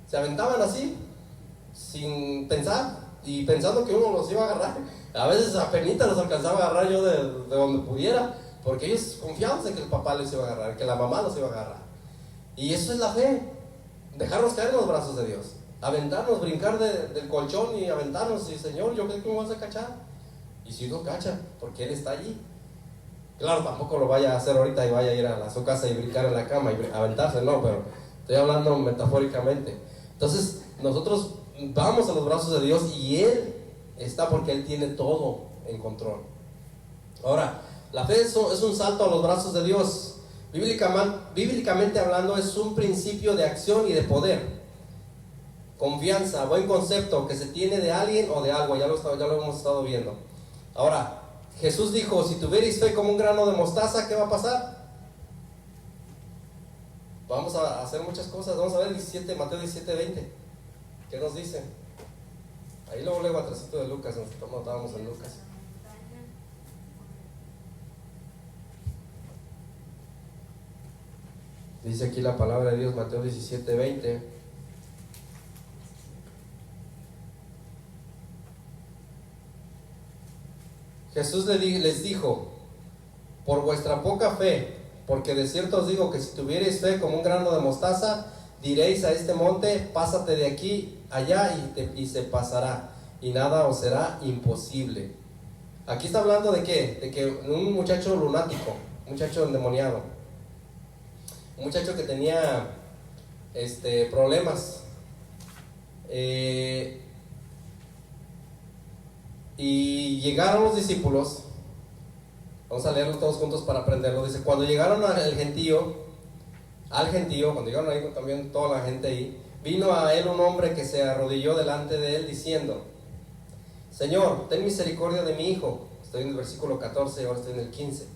se aventaban así, sin pensar, y pensando que uno los iba a agarrar. A veces apenitas los alcanzaba a agarrar yo de donde pudiera, porque ellos confiaban en que el papá les iba a agarrar, que la mamá los iba a agarrar. Y eso es la fe, dejarnos caer en los brazos de Dios, aventarnos, brincar del colchón y aventarnos. Y Señor, yo creo que me vas a cachar. Y si no cacha, porque Él está allí. Claro, tampoco lo vaya a hacer ahorita y vaya a ir a su casa y brincar en la cama y aventarse, no, pero estoy hablando metafóricamente. Entonces, nosotros vamos a los brazos de Dios y Él está, porque Él tiene todo en control. Ahora, la fe es un salto a los brazos de Dios. Bíblicamente hablando, es un principio de acción y de poder. Confianza, buen concepto que se tiene de alguien o de algo, ya lo hemos estado viendo. Ahora, Jesús dijo: si tuvierais fe como un grano de mostaza, ¿qué va a pasar? Vamos a hacer muchas cosas. Vamos a ver Mateo 17:20. ¿Qué nos dice? Ahí luego atrásito de Lucas, nosotros estábamos en Lucas. Dice aquí la palabra de Dios, Mateo 17:20. Jesús les dijo: por vuestra poca fe, porque de cierto os digo que si tuviereis fe como un grano de mostaza, diréis a este monte: pásate de aquí allá, y se pasará, y nada os será imposible. Aquí está hablando de qué, de que un muchacho lunático, un muchacho endemoniado, un muchacho que tenía problemas, y llegaron los discípulos. Vamos a leerlo todos juntos para aprenderlo. Dice: cuando llegaron al gentío, cuando llegaron ahí también toda la gente ahí, vino a él un hombre que se arrodilló delante de él diciendo: Señor, ten misericordia de mi hijo. Estoy en el versículo 14, ahora estoy en el 15.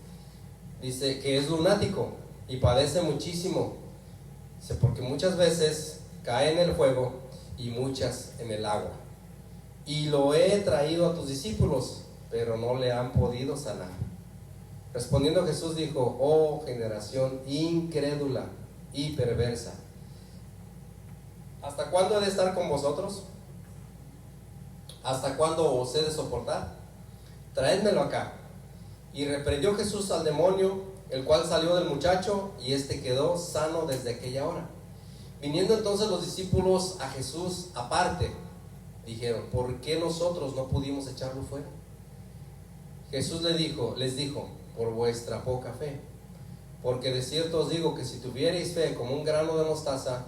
Dice que es lunático y padece muchísimo. Dice, porque muchas veces cae en el fuego y muchas en el agua. Y lo he traído a tus discípulos, pero no le han podido sanar. Respondiendo Jesús dijo: oh generación incrédula y perversa, ¿hasta cuándo he de estar con vosotros? ¿Hasta cuándo os he de soportar? Traédmelo acá. Y reprendió Jesús al demonio, el cual salió del muchacho, y éste quedó sano desde aquella hora. Viniendo entonces los discípulos a Jesús aparte, dijeron: ¿por qué nosotros no pudimos echarlo fuera? Jesús les dijo: por vuestra poca fe. Porque de cierto os digo que si tuviereis fe como un grano de mostaza,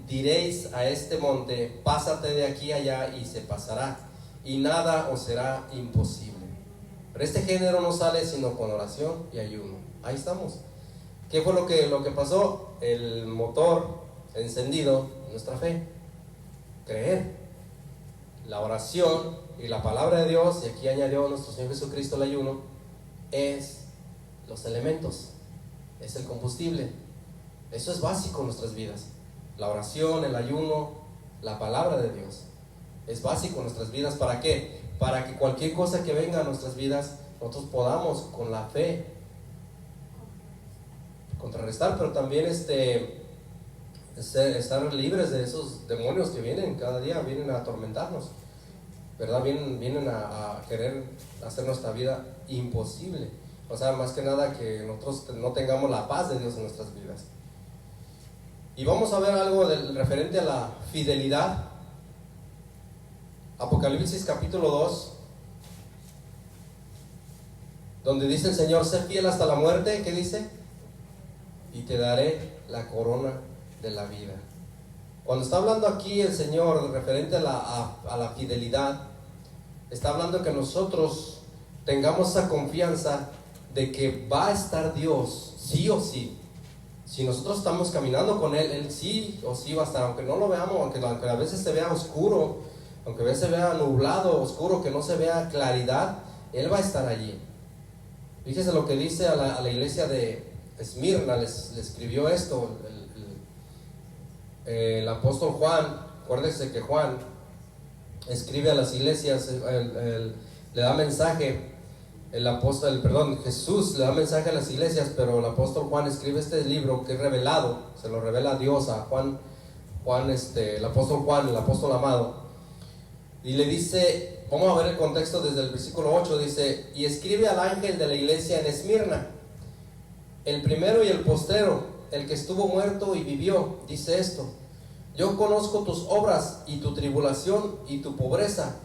diréis a este monte: pásate de aquí allá, y se pasará, y nada os será imposible. Pero este género no sale sino con oración y ayuno. Ahí estamos. ¿Qué fue lo que pasó? El motor encendido, nuestra fe, creer. La oración y la palabra de Dios, y aquí añadió nuestro Señor Jesucristo el ayuno, es los elementos, es el combustible. Eso es básico en nuestras vidas. La oración, el ayuno, la palabra de Dios es básico en nuestras vidas. ¿Para qué? Para que cualquier cosa que venga a nuestras vidas, nosotros podamos con la fe contrarrestar, pero también estar libres de esos demonios que vienen cada día, vienen a atormentarnos, ¿verdad? Vienen a querer hacer nuestra vida imposible. O sea, más que nada que nosotros no tengamos la paz de Dios en nuestras vidas. Y vamos a ver algo referente a la fidelidad. Apocalipsis capítulo 2, donde dice el Señor: sé fiel hasta la muerte. ¿Qué dice? Y te daré la corona de la vida. Cuando está hablando aquí el Señor referente a la fidelidad, está hablando que nosotros tengamos esa confianza de que va a estar Dios sí o sí. Si nosotros estamos caminando con Él sí o sí va a estar, aunque no lo veamos, aunque a veces se vea oscuro, aunque a veces se vea nublado, oscuro, que no se vea claridad, Él va a estar allí. Fíjese lo que dice a la iglesia de Esmirna, les escribió esto el apóstol Juan. Acuérdense que Juan escribe a las iglesias, le da mensaje, Jesús le da mensaje a las iglesias, pero el apóstol Juan escribe este libro que es revelado, se lo revela Dios a Juan, el apóstol Juan, el apóstol amado, y le dice, vamos a ver el contexto desde el versículo 8, dice: y escribe al ángel de la iglesia en Esmirna, el primero y el postrero, el que estuvo muerto y vivió, dice esto: yo conozco tus obras y tu tribulación y tu pobreza,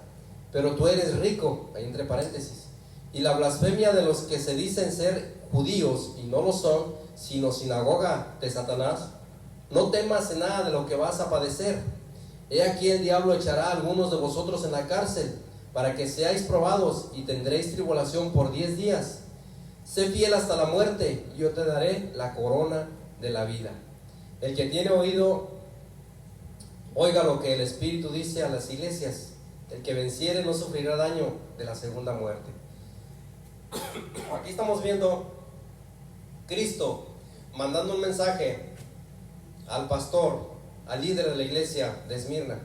pero tú eres rico, ahí entre paréntesis, y la blasfemia de los que se dicen ser judíos y no lo son, sino sinagoga de Satanás. No temas en nada de lo que vas a padecer. He aquí el diablo echará a algunos de vosotros en la cárcel, para que seáis probados, y tendréis tribulación por 10 días. Sé fiel hasta la muerte, y yo te daré la corona de la vida. El que tiene oído, oiga lo que el Espíritu dice a las iglesias. El que venciere no sufrirá daño de la segunda muerte. Aquí estamos viendo Cristo mandando un mensaje al pastor, al líder de la iglesia de Esmirna.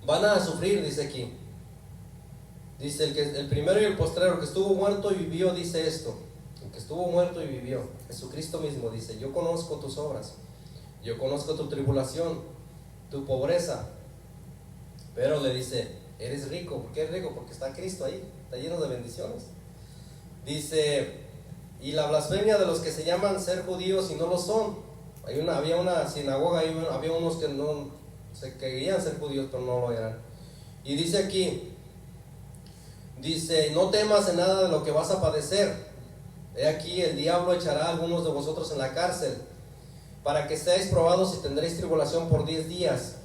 Van a sufrir, dice aquí. Dice el primero y el postrero, que estuvo muerto y vivió, dice esto. que estuvo muerto y vivió, Jesucristo mismo dice: yo conozco tus obras, yo conozco tu tribulación, tu pobreza, pero le dice: eres rico. ¿Por qué eres rico? Porque está Cristo ahí, está lleno de bendiciones. Dice: y la blasfemia de los que se llaman ser judíos y no lo son. Había una sinagoga, había unos que no se creían ser judíos, pero no lo eran. Y dice aquí, dice: no temas en nada de lo que vas a padecer. He aquí, el diablo echará a algunos de vosotros en la cárcel, para que seáis probados y tendréis tribulación por 10 días.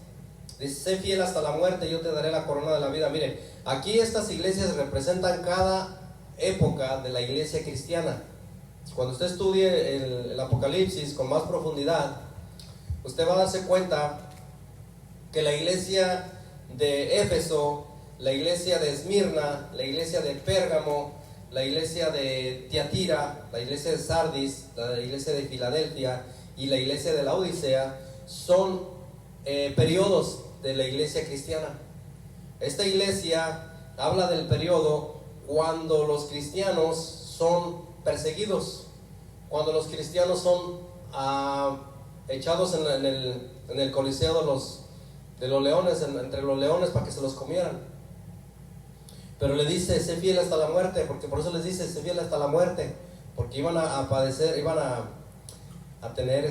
Dice: sé fiel hasta la muerte, yo te daré la corona de la vida. Mire, aquí estas iglesias representan cada época de la iglesia cristiana. Cuando usted estudie el Apocalipsis con más profundidad, usted va a darse cuenta que la iglesia de Éfeso, la iglesia de Esmirna, la iglesia de Pérgamo, la iglesia de Tiatira, la iglesia de Sardis, la iglesia de Filadelfia y la iglesia de la Odisea son periodos de la iglesia cristiana. Esta iglesia habla del periodo cuando los cristianos son perseguidos, cuando los cristianos son echados en el coliseo de los leones, entre los leones, para que se los comieran. Pero le dice: sé fiel hasta la muerte, porque por eso les dice: sé fiel hasta la muerte, porque iban a padecer, iban a tener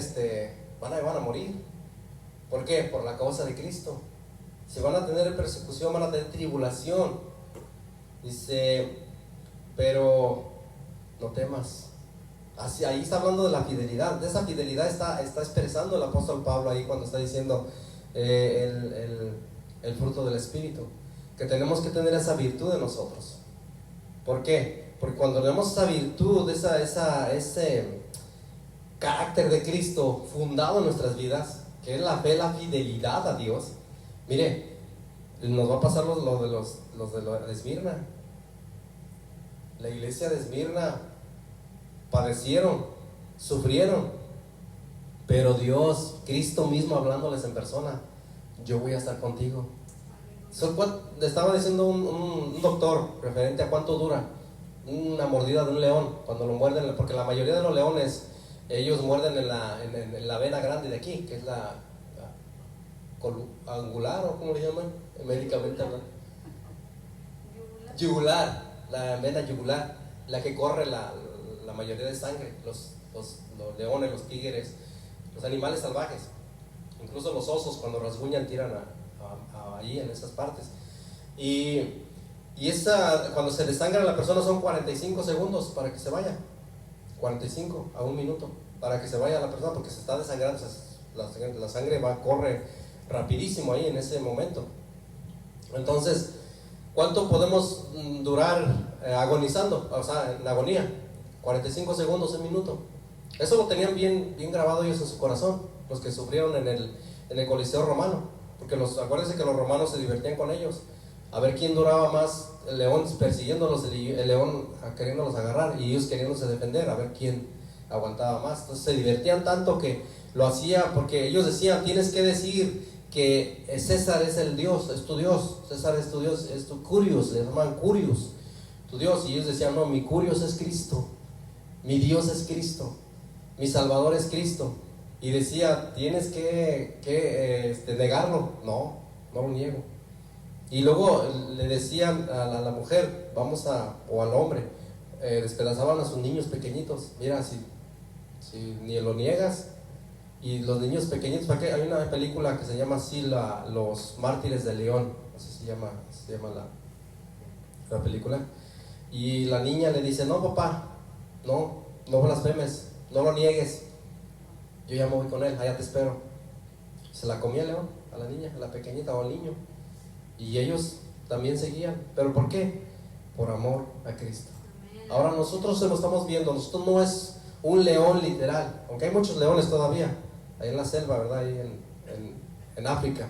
van a morir. ¿Por qué? Por la causa de Cristo. Si van a tener persecución, van a tener tribulación. Dice: pero no temas. Así, ahí está hablando de la fidelidad. De esa fidelidad está expresando el apóstol Pablo ahí cuando está diciendo el fruto del Espíritu, que tenemos que tener esa virtud de nosotros. ¿Por qué? Porque cuando tenemos esa virtud, ese carácter de Cristo fundado en nuestras vidas, que es la fe, la fidelidad a Dios, mire, nos va a pasar los de Esmirna. La iglesia de Esmirna padecieron, sufrieron, pero Dios, Cristo mismo hablándoles en persona: yo voy a estar contigo. Estaba diciendo un doctor referente a cuánto dura una mordida de un león cuando lo muerden, porque la mayoría de los leones, ellos muerden en la vena grande de aquí, que es la angular, o como le llaman médicamente hablando, yugular, la vena yugular, la que corre la mayoría de sangre. Los leones, los tigres, los animales salvajes, incluso los osos, cuando rasguñan, tiran ahí en esas partes. Y cuando se desangra a la persona son 45 segundos para que se vaya, 45 a un minuto para que se vaya la persona, porque se está desangrando. La sangre corre rapidísimo ahí en ese momento. Entonces, ¿cuánto podemos durar agonizando? O sea, en agonía, 45 segundos, un minuto. Eso lo tenían bien grabado ellos en su corazón, los que sufrieron en el Coliseo romano, porque acuérdense que los romanos se divertían con ellos, a ver quién duraba más, el león persiguiéndolos, el león queriéndolos agarrar y ellos queriéndose defender, a ver quién aguantaba más. Entonces se divertían tanto que lo hacía, porque ellos decían: tienes que decir que César es el Dios, es tu Dios, César es tu Dios, es tu Curios, le llaman Curios, tu Dios. Y ellos decían: no, mi Curios es Cristo, mi Dios es Cristo, mi Salvador es Cristo. Y decía: tienes que negarlo. No lo niego. Y luego le decían a la mujer, o al hombre, despedazaban a sus niños pequeñitos: mira, si ni lo niegas. Y los niños pequeñitos, ¿para qué? Hay una película que se llama así, Los Mártires de León, así se llama la película. Y la niña le dice: no, papá, no blasfemes, no lo niegues, yo ya me voy con él, allá te espero. Se la comía el león, a la niña, a la pequeñita o al niño. Y ellos también seguían. ¿Pero por qué? Por amor a Cristo. Ahora nosotros se lo estamos viendo. Nosotros no es un león literal, aunque hay muchos leones todavía ahí en la selva, ¿verdad? Ahí en África.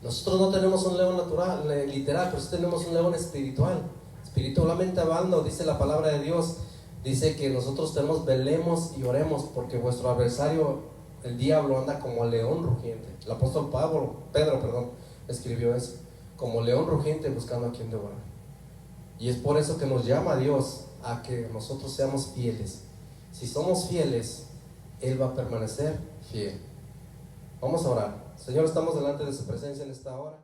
Nosotros no tenemos un león natural, literal, pero sí tenemos un león espiritual. Espiritualmente hablando, dice la palabra de Dios, dice que nosotros velemos y oremos, porque vuestro adversario, el diablo, anda como león rugiente. El apóstol Pedro escribió eso: como león rugiente buscando a quien devorar. Y es por eso que nos llama a Dios a que nosotros seamos fieles, si somos fieles, Él va a permanecer fiel. Vamos a orar. Señor, estamos delante de su presencia en esta hora.